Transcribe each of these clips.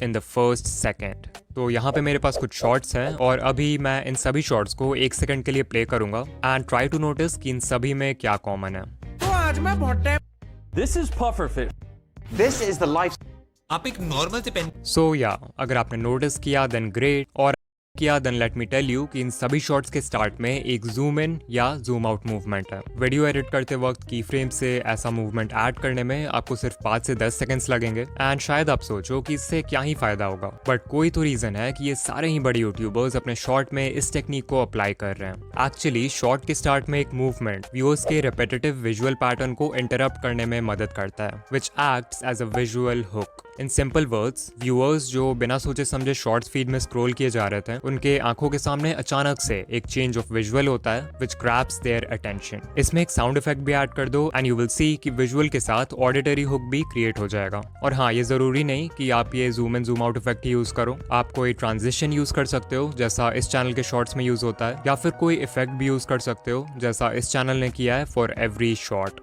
In the first second. तो यहाँ पे मेरे पास कुछ शॉर्ट्स हैं और अभी मैं इन सभी शॉर्ट्स को 1 सेकंड के लिए प्ले करूंगा एंड ट्राई टू नोटिस कि इन सभी में क्या कॉमन है। तो आज मैं बहुत time This is pufferfish. This is the life. आप एक नॉर्मल से पेन सो या अगर आपने नोटिस किया देन ग्रेट, और किया then let me tell you कि इन सभी शॉट्स के स्टार्ट में एक जूम इन या जूम आउट मूवमेंट है। वीडियो एडिट करते वक्त की फ्रेम से ऐसा मूवमेंट ऐड करने में आपको सिर्फ 5 से 10 सेकंड्स लगेंगे एंड शायद आप सोचो कि इससे क्या ही फायदा होगा, बट कोई तो रीजन है कि ये सारे ही बड़े यूट्यूबर्स अपने शॉर्ट में इस टेक्निक को अप्लाई कर रहे हैं। एक्चुअली शॉर्ट के स्टार्ट में एक मूवमेंट व्यूअर्स के रिपीटेटिव विजुअल पैटर्न को इंटरप्ट करने में मदद करता है, which acts as a visual hook. In simple words, viewers जो बिना सोचे समझे शॉर्ट्स फीड में स्क्रॉल किए जा रहे थे, उनके आंखों के सामने अचानक से एक चेंज ऑफ विजुअल होता है विच ग्रैब्स देयर अटेंशन। इसमें एक साउंड इफेक्ट भी ऐड कर दो एंड यू विल सी कि विजुअल के साथ ऑडिटरी हुक भी क्रिएट हो जाएगा। और हाँ, ये जरूरी नहीं कि आप ये zoom in zoom out effect he use करो, आप कोई ट्रांजिशन यूज कर सकते हो जैसा इस चैनल के शॉर्ट्स में यूज होता है, या फिर कोई इफेक्ट भी यूज कर सकते हो जैसा इस चैनल ने किया है for every short.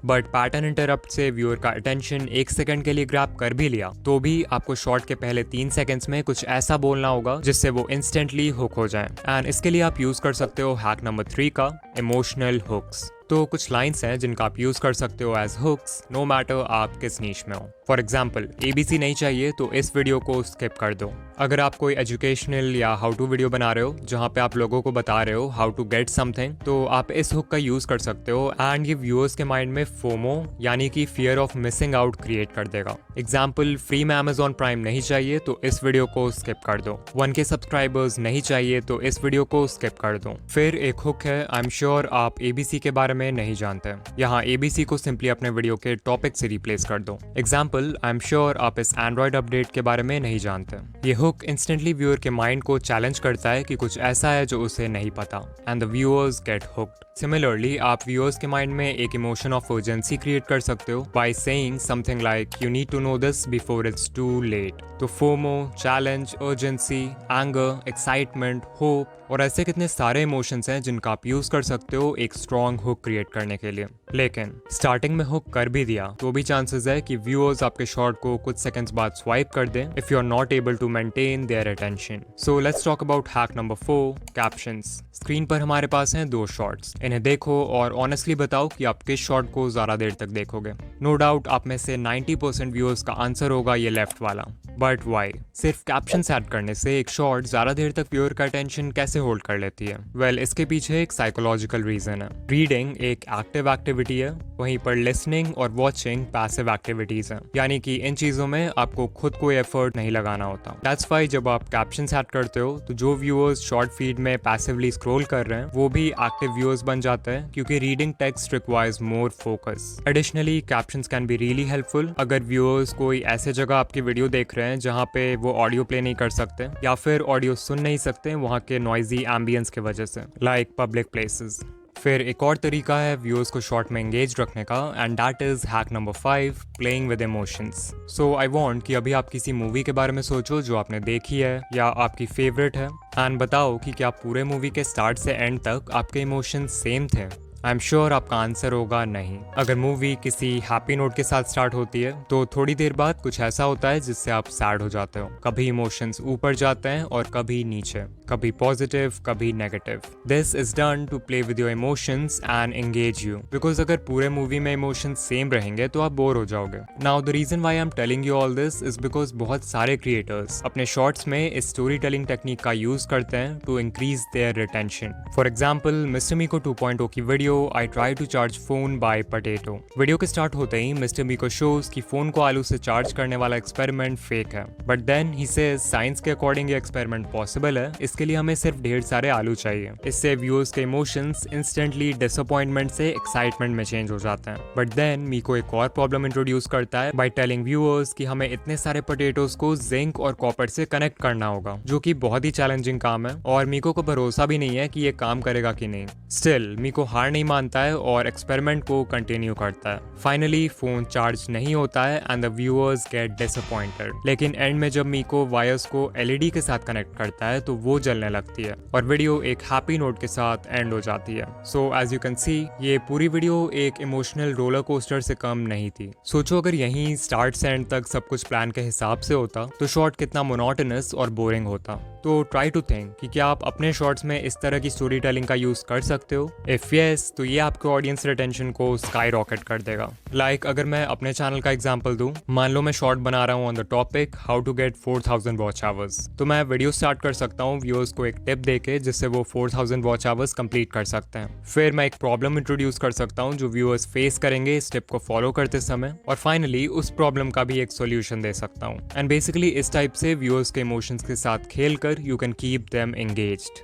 But pattern interrupt से व्यूअर का अटेंशन 1 सेकंड के लिए ग्रैब कर भी लिया तो भी आपको शॉर्ट के पहले 3 सेकंड्स में कुछ ऐसा बोलना होगा जिससे वो इंस्टेंटली हुक हो जाए। एंड इसके लिए आप यूज कर सकते हो हैक नंबर 3 का इमोशनल हुक्स। तो कुछ लाइंस हैं जिनका आप यूज कर सकते हो एज हुक्स नो मैटर आप किस नीश में हो। फॉर एग्जाम्पल, ABC नहीं चाहिए तो इस वीडियो को स्किप कर दो। अगर आप कोई एजुकेशनल या हाउ टू वीडियो बना रहे हो जहाँ पे आप लोगों को बता रहे हो हाउ टू गेट समथिंग, तो आप इस हुक का यूज कर सकते हो एंड ये व्यूअर्स के माइंड में फोमो यानी कि fear of missing out create कर देगा। एग्जाम्पल, फ्री में Amazon प्राइम नहीं चाहिए तो इस वीडियो को स्किप कर दो। 1K सब्सक्राइबर्स नहीं चाहिए तो इस वीडियो को स्किप कर दो। फिर एक हुक है, आई एम श्योर आप ABC के बारे में नहीं जानते, यहाँ ABC को सिंपली अपने वीडियो के टॉपिक से रिप्लेस कर दो। एग्जाम्पल, आई एम श्योर आप इस एंड्रॉइड अपडेट के बारे में नहीं जानते। ये हुक इंस्टेंटली व्यूअर के माइंड को चैलेंज करता है कि कुछ ऐसा है जो उसे नहीं पता and the viewers get hooked. Similarly, आप व्यूअर्स के माइंड में एक इमोशन ऑफ अर्जेंसी क्रिएट कर सकते हो by saying something like you need to know this before it's too late. तो FOMO, challenge, urgency, anger, excitement, hope और ऐसे कितने सारे इमोशंस हैं जिनका आप यूज कर सकते हो एक स्ट्रॉन्ग हुक क्रिएट करने के लिए। लेकिन स्टार्टिंग में हुक कर भी दिया तो भी चांसेस है कि व्यूअर्स आपके शॉर्ट को कुछ सेकंड्स बाद स्वाइप कर दें if you are not able to maintain their attention. So let's talk about hack number 4, captions. Screen पर हमारे पास हैं 2 शॉर्ट्स, इन्हें देखो और ऑनेस्टली बताओ कि आप किस शॉर्ट को ज्यादा देर तक देखोगे। नो डाउट आप में से 90% व्यूअर्स का आंसर होगा ये लेफ्ट वाला, बट वाई? सिर्फ कैप्शंस ऐड करने से एक शॉर्ट ज्यादा देर तक व्यूअर का अटेंशन कैसे होल्ड कर लेती है? वेल, इसके पीछे एक साइकोलॉजिकल रीजन है। रीडिंग एक एक्टिव एक्टिविटी है, वहीं पर लिसनिंग और वॉचिंग पैसिव एक्टिविटीज हैं, यानी कि इन चीजों में आपको खुद कोई एफर्ट नहीं लगाना होता। दैट्स व्हाई जब आप कैप्शंस ऐड करते हो तो जो व्यूअर्स शॉर्ट फीड में पैसिवली स्क्रॉल कर रहे हैं वो भी एक्टिव व्यूअर्स बन जाते हैं, क्योंकि reading text requires more focus. Additionally, captions can be really helpful अगर व्यूअर्स कोई ऐसे जगह आपकी वीडियो देख रहे हैं जहाँ पे वो ऑडियो प्ले नहीं कर सकते या फिर ऑडियो सुन नहीं सकते वहाँ के नॉइजी एम्बियंस की वजह से, लाइक पब्लिक प्लेसेस। फिर एक और तरीका है व्यूअर्स को शॉर्ट में एंगेज रखने का and that is hack number 5, playing with emotions. So I want कि अभी आप किसी मूवी के बारे में सोचो जो आपने देखी है या आपकी फेवरेट है एंड बताओ कि क्या पूरे मूवी के स्टार्ट से एंड तक आपके इमोशंस सेम थे। आई एम श्योर आपका आंसर होगा नहीं। अगर मूवी किसी हैप्पी नोट के साथ स्टार्ट होती है तो थोड़ी देर बाद कुछ ऐसा होता है जिससे आप सैड हो जाते हो। कभी इमोशंस ऊपर जाते हैं और कभी नीचे, कभी पॉजिटिव कभी negative. This is done to play with your emotions and engage you, because अगर पूरे मूवी में इमोशंस सेम रहेंगे तो आप बोर हो जाओगे। Now the reason why I am telling you all this is because बहुत सारे क्रिएटर्स अपने शॉर्ट्स में इस स्टोरी टेलिंग टेक्निक का यूज करते हैं to increase their retention. For example, mister Meeko 2.0 की video I try to charge phone by potato। Video के स्टार्ट होते ही मिस्टर मीको शोज कि फोन को आलू से चार्ज करने वाला एक्सपेरिमेंट फेक है, but then he says science के अकॉर्डिंग ये एक्सपेरिमेंट पॉसिबल है, इसके लिए हमें सिर्फ ढेर सारे आलू चाहिए। इससे व्यूअर्स के इमोशंस इंस्टेंटली डिसअपॉइंटमेंट से एक्साइटमेंट में चेंज हो जाते हैं। बट देन मीको एक और प्रॉब्लम इंट्रोड्यूस करता है बाय टेलिंग व्यूअर्स कि हमें इतने सारे पोटेटोज को जिंक और कॉपर से कनेक्ट करना होगा, जो कि बहुत ही चैलेंजिंग काम है और मीको को भरोसा भी नहीं है कि ये काम करेगा कि नहीं। स्टिल मीको हार नहीं नहीं मानता है और एक्सपेरिमेंट को कंटिन्यू करता है। फाइनली फोन चार्ज नहीं होता है and the viewers get disappointed. लेकिन एंड में जब मीको वायर्स को एलईडी के साथ कनेक्ट करता है तो वो जलने लगती है और वीडियो एक हैप्पी नोट के साथ एंड हो जाती है। So as you can see ये पूरी वीडियो एक इमोशनल रोलर कोस्टर से कम नहीं थी। सोचो अगर यहीं स्टार्ट से एंड तक सब कुछ प्लान के हिसाब से होता तो शॉट कितना मोनोटोनस और बोरिंग होता। तो ट्राई टू थिंक कि क्या आप अपने शॉर्ट्स में इस तरह की स्टोरी टेलिंग का यूज कर सकते हो। इफ यस तो ये आपके ऑडियंस रिटेंशन को स्काई रॉकेट कर देगा। लाइक अगर मैं अपने चैनल का एग्जांपल दूं, मान लो मैं शॉर्ट बना रहा हूं on the topic how to get 4000 watch hours, तो मैं वीडियो स्टार्ट कर सकता हूं व्यूअर्स को एक टिप देके जिससे वो 4000 वॉच आवर्स कंप्लीट कर सकते हैं। फिर मैं एक प्रॉब्लम इंट्रोड्यूस कर सकता हूं जो व्यूअर्स फेस करेंगे इस टिप को फॉलो करते समय, और फाइनली उस प्रॉब्लम का भी एक सोल्यूशन दे सकता हूं। एंड बेसिकली इस टाइप से व्यूअर्स के इमोशंस के साथ खेलकर you can keep them engaged.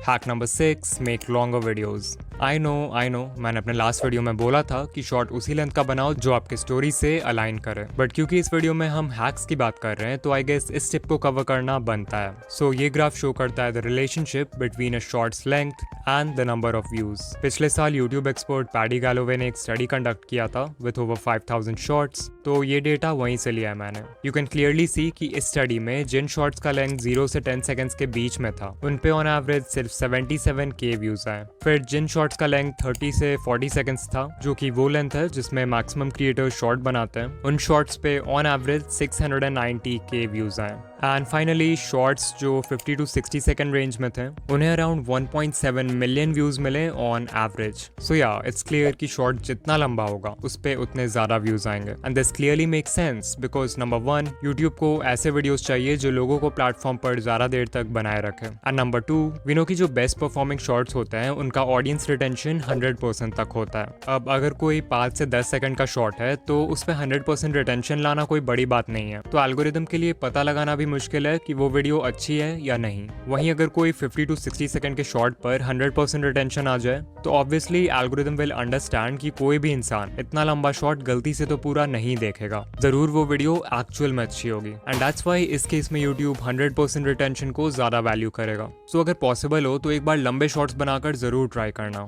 Hack number 6, make longer videos. I know, मैंने अपने लास्ट वीडियो में बोला था कि शॉर्ट उसी लेंथ का बनाओ जो आपके स्टोरी से अलाइन करे, बट क्योंकि इस वीडियो में हम हैक्स की बात कर रहे हैं तो आई गेस इस टिप को कवर करना बनता है। सो ये ग्राफ शो करता है the relationship between a shorts length and the number of views. पिछले साल यूट्यूब एक्सपर्ट पैडी गैलोवे ने एक स्टडी कंडक्ट किया था विथ ओवर 5000 शॉर्ट्स, तो ये डेटा वहीं से लिया है मैंने। यू कैन क्लियरली सी कि इस स्टडी में जिन शॉर्ट्स का लेंथ 0 से 10 सेकंड्स के बीच में था उन पे ऑन एवरेज सिर्फ 77K व्यूज आए। फिर जिन शॉर्ट्स का लेंथ 30 से 40 सेकंड्स था, जो कि वो लेंथ है जिसमें मैक्सिमम क्रिएटर्स शॉर्ट बनाते हैं, उन शॉर्ट्स पे ऑन एवरेज 690K व्यूज आए। एंड फाइनली शॉर्ट्स जो 50 to 60 सेकंड रेंज में थे उन्हें अराउंड 1.7 मिलियन व्यूज मिले ऑन एवरेज। सो या इट्स क्लियर कि शॉर्ट जितना लंबा होगा उस पे उतने ज्यादा व्यूज आएंगे। And this clearly make sense because number 1 YouTube को ऐसे वीडियोस चाहिए जो लोगों को प्लेटफॉर्म पर ज्यादा देर तक बनाए रखे, एंड नंबर 2 वी नो कि जो बेस्ट परफॉर्मिंग शॉर्ट्स होते हैं उनका ऑडियंस रिटेंशन 100% तक होता है। अब अगर कोई 5 से 10 सेकंड का शॉर्ट है तो उस पर 100% रिटेंशन लाना कोई बड़ी बात नहीं है। तो एल्गोरिदम के लिए पता लगाना भी मुश्किल है कि वो वीडियो अच्छी है या नहीं। वहीं अगर कोई 50 to 60 सेकंड के शॉर्ट पर 100% रिटेंशन आ जाए तो ऑब्वियसली एल्गोरिदम विल अंडरस्टैंड कि कोई भी इंसान इतना लंबा शॉर्ट गलती से तो पूरा नहीं देखेगा, जरूर वो वीडियो एक्चुअल में अच्छी होगी। एंड दैट्स व्हाई इस केस में यूट्यूब 100% रिटेंशन को ज्यादा वैल्यू करेगा। सो अगर पॉसिबल हो तो एक बार लंबे शॉर्ट्स बनाकर जरूर ट्राई करना।